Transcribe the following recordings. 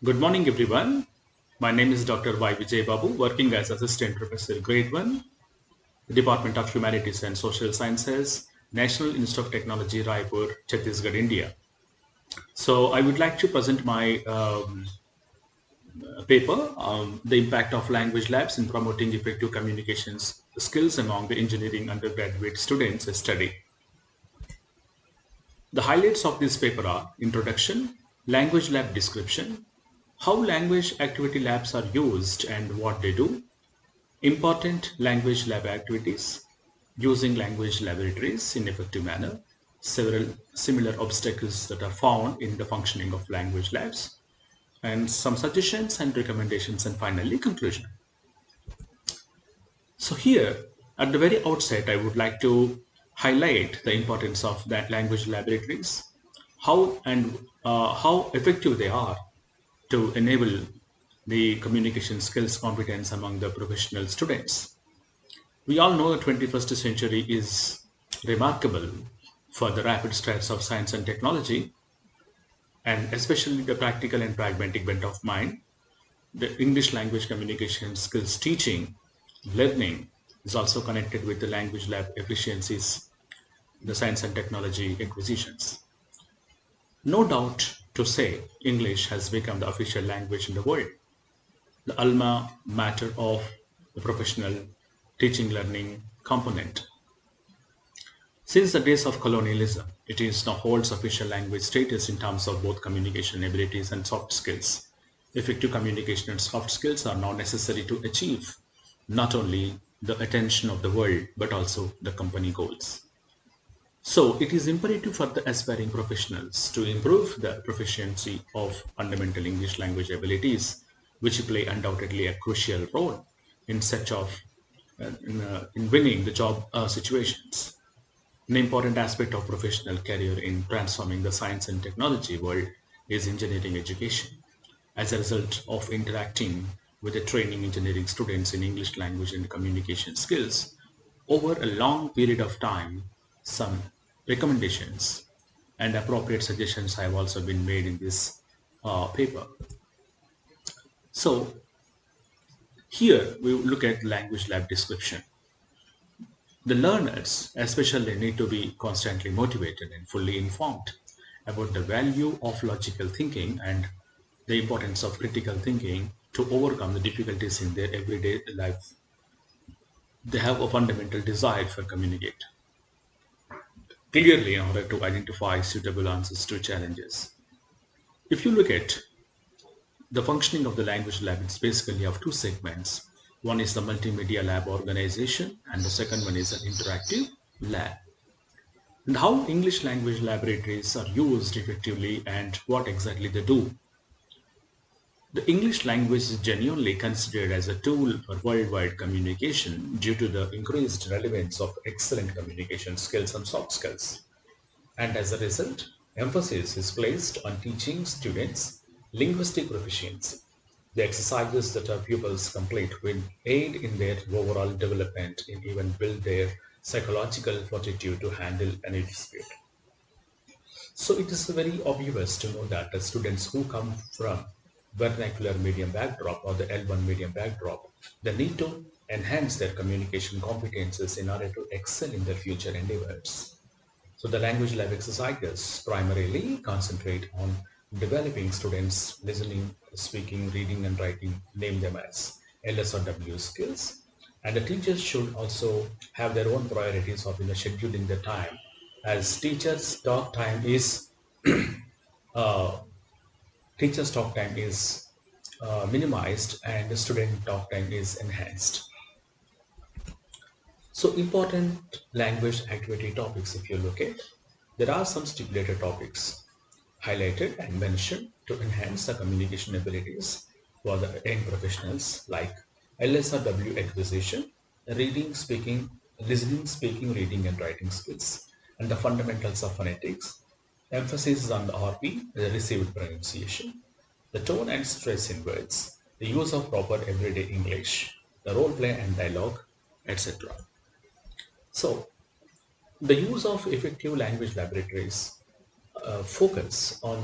Good morning, everyone. My name is Dr. Vijaya Babu, working as Assistant Professor Grade 1, Department of Humanities and Social Sciences, National Institute of Technology, Raipur, Chhattisgarh, India. So I would like to present my paper, The Impact of Language Labs in Promoting Effective Communications Skills Among the Engineering Undergraduate Students Study. The highlights of this paper are Introduction, Language Lab Description, how language activity labs are used and what they do, important language lab activities, using language laboratories in effective manner, several similar obstacles that are found in the functioning of language labs, and some suggestions and recommendations, and finally conclusion. So here, at the very outset, I would like to highlight the importance of that language laboratories, how effective they are to enable the communication skills competence among the professional students. We all know the 21st century is remarkable for the rapid strides of science and technology, and especially the practical and pragmatic bent of mind. The English language communication skills teaching, learning is also connected with the language lab efficiencies, the science and technology acquisitions. No doubt to say, English has become the official language in the world, the alma mater of the professional teaching learning component. Since the days of colonialism, it is now holds official language status in terms of both communication abilities and soft skills. Effective communication and soft skills are now necessary to achieve not only the attention of the world but also the company goals. So it is imperative for the aspiring professionals to improve the proficiency of fundamental English language abilities, which play undoubtedly a crucial role in such of in winning the job situations. An important aspect of professional career in transforming the science and technology world is engineering education. As a result of interacting with the training engineering students in English language and communication skills over a long period of time, some recommendations and appropriate suggestions have also been made in this paper. So here we look at language lab description. The learners especially need to be constantly motivated and fully informed about the value of logical thinking and the importance of critical thinking to overcome the difficulties in their everyday life. They have a fundamental desire for communicate clearly in order to identify suitable answers to challenges. If you look at the functioning of the language lab, it's basically of two segments. One is the multimedia lab organization and the second one is an interactive lab. And how English language laboratories are used effectively and what exactly they do. The English language is genuinely considered as a tool for worldwide communication due to the increased relevance of excellent communication skills and soft skills. And as a result, emphasis is placed on teaching students linguistic proficiency. The exercises that our pupils complete will aid in their overall development and even build their psychological fortitude to handle any dispute. So it is very obvious to know that the students who come from vernacular medium backdrop or the L1 medium backdrop, they need to enhance their communication competences in order to excel in their future endeavors. So the language lab exercises primarily concentrate on developing students listening, speaking, reading and writing, name them as LS or W skills. And the teachers should also have their own priorities of scheduling the time, as uh, teachers talk time is minimized and the student talk time is enhanced. So important language activity topics, if you look at, there are some stipulated topics highlighted and mentioned to enhance the communication abilities for the young professionals like LSRW acquisition, reading, speaking, listening, speaking, reading and writing skills, and the fundamentals of phonetics. Emphasis is on the RP, the received pronunciation, the tone and stress in words, the use of proper everyday English, the role play and dialogue, etc. So, the use of effective language laboratories focus on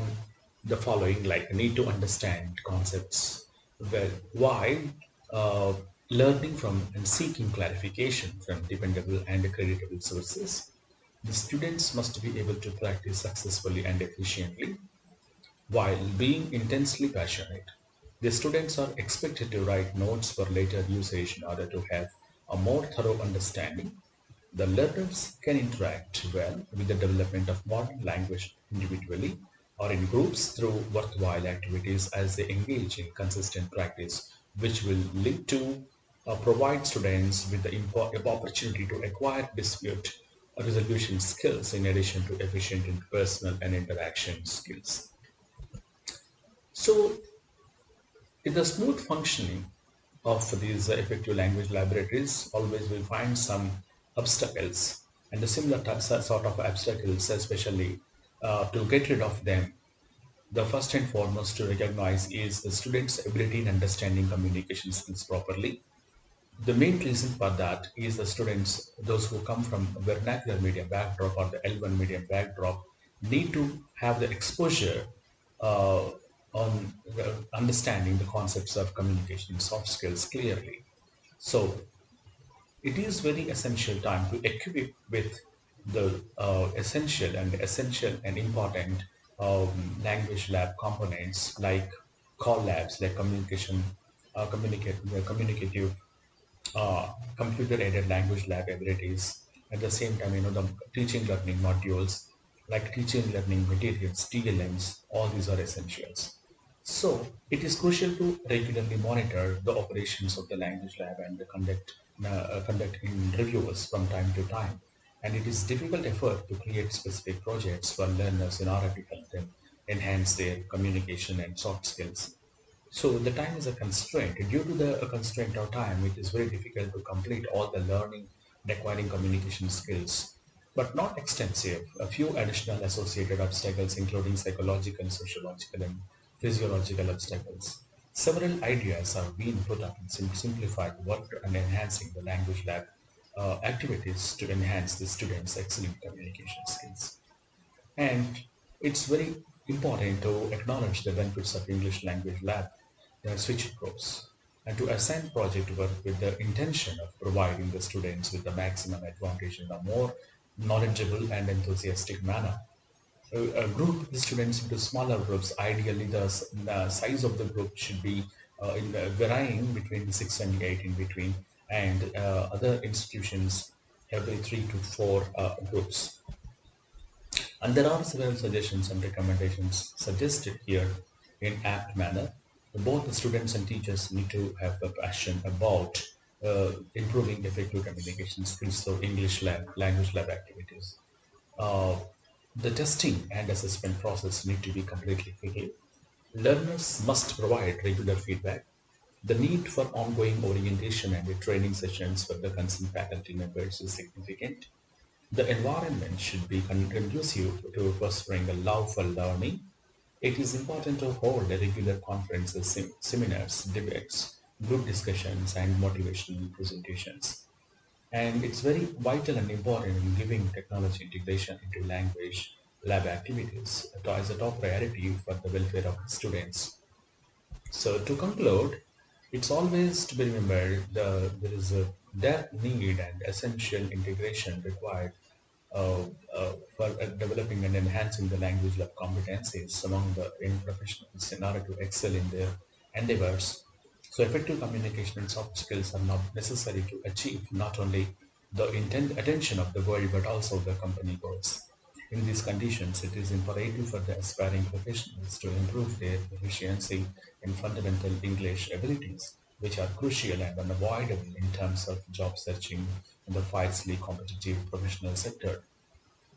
the following, like need to understand concepts well, while uh, learning from and seeking clarification from dependable and creditable sources. The students must be able to practice successfully and efficiently while being intensely passionate. The students are expected to write notes for later usage in order to have a more thorough understanding. The learners can interact well with the development of modern language individually or in groups through worthwhile activities as they engage in consistent practice, which will lead to provide students with the opportunity to acquire dispute resolution skills in addition to efficient interpersonal and interaction skills. So, in the smooth functioning of these effective language laboratories, always we find some obstacles and the similar sort of obstacles, especially to get rid of them. The first and foremost to recognize is the student's ability in understanding communication skills properly. The main reason for that is the students, those who come from vernacular medium backdrop or the L1 medium backdrop, need to have the exposure uh, on understanding the concepts of communication soft skills clearly. So it is very essential time to equip with the essential and important language lab components like call labs, like communicative computer-aided language lab abilities. At the same time, the teaching learning modules like teaching learning materials, TLMs, all these are essentials. So it is crucial to regularly monitor the operations of the language lab and conduct in reviews from time to time. And it is difficult effort to create specific projects for learners in order to help them enhance their communication and soft skills. So the time is a constraint. Due to the constraint of time, it is very difficult to complete all the learning and acquiring communication skills, but not extensive. A few additional associated obstacles, including psychological, sociological, and physiological obstacles. Several ideas are being put up in simplified work and enhancing the language lab activities to enhance the students' excellent communication skills. And it's very important to acknowledge the benefits of English language lab switch course and to assign project work with the intention of providing the students with the maximum advantage in a more knowledgeable and enthusiastic manner. Group the students into smaller groups. Ideally, the size of the group should be varying between 6 and 8 in between, and other institutions every 3 to 4 groups. And there are several suggestions and recommendations suggested here in apt manner. Both the students and teachers need to have a passion about improving effective communication skills through English lab, language lab activities. Uh, the testing and assessment process need to be completely fair. Learners must provide regular feedback. The need for ongoing orientation and training sessions for the concerned faculty members is significant. The environment should be conducive to fostering a love for learning. It is important to hold regular conferences, seminars, debates, group discussions, and motivational presentations. And it's very vital and important in giving technology integration into language lab activities as a top priority for the welfare of students. So to conclude, it's always to be remembered there is a depth need and essential integration required uh, for developing and enhancing the language lab competencies among the young professionals in order to excel in their endeavors. So effective communication and soft skills are not necessary to achieve not only the attention of the world but also the company goals. In these conditions, it is imperative for the aspiring professionals to improve their proficiency in fundamental English abilities, which are crucial and unavoidable in terms of job searching in the fiercely competitive professional sector.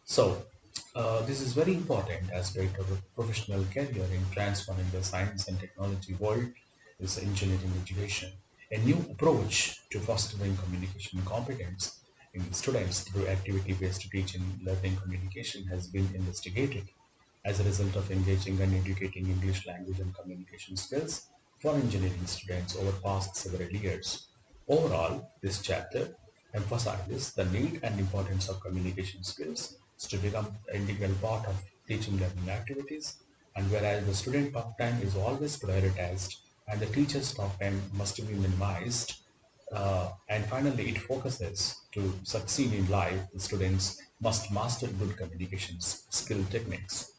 So, this is very important aspect of a professional career in transforming the science and technology world is engineering education. A new approach to fostering communication competence in students through activity-based teaching, learning, communication has been investigated as a result of engaging and educating English language and communication skills for engineering students over past several years. Overall, this chapter emphasizes the need and importance of communication skills to become an integral part of teaching learning activities. And whereas the student talk time is always prioritized and the teacher's talk time must be minimized, and finally it focuses to succeed in life, the students must master good communications skill techniques.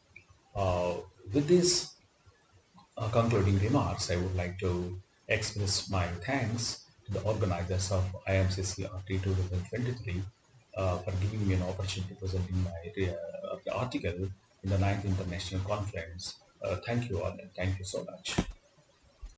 Uh, with these concluding remarks, I would like to express my thanks to the organizers of IMCCRT 2023 for giving me an opportunity presenting my article in the ninth International Conference. Thank you all and thank you so much.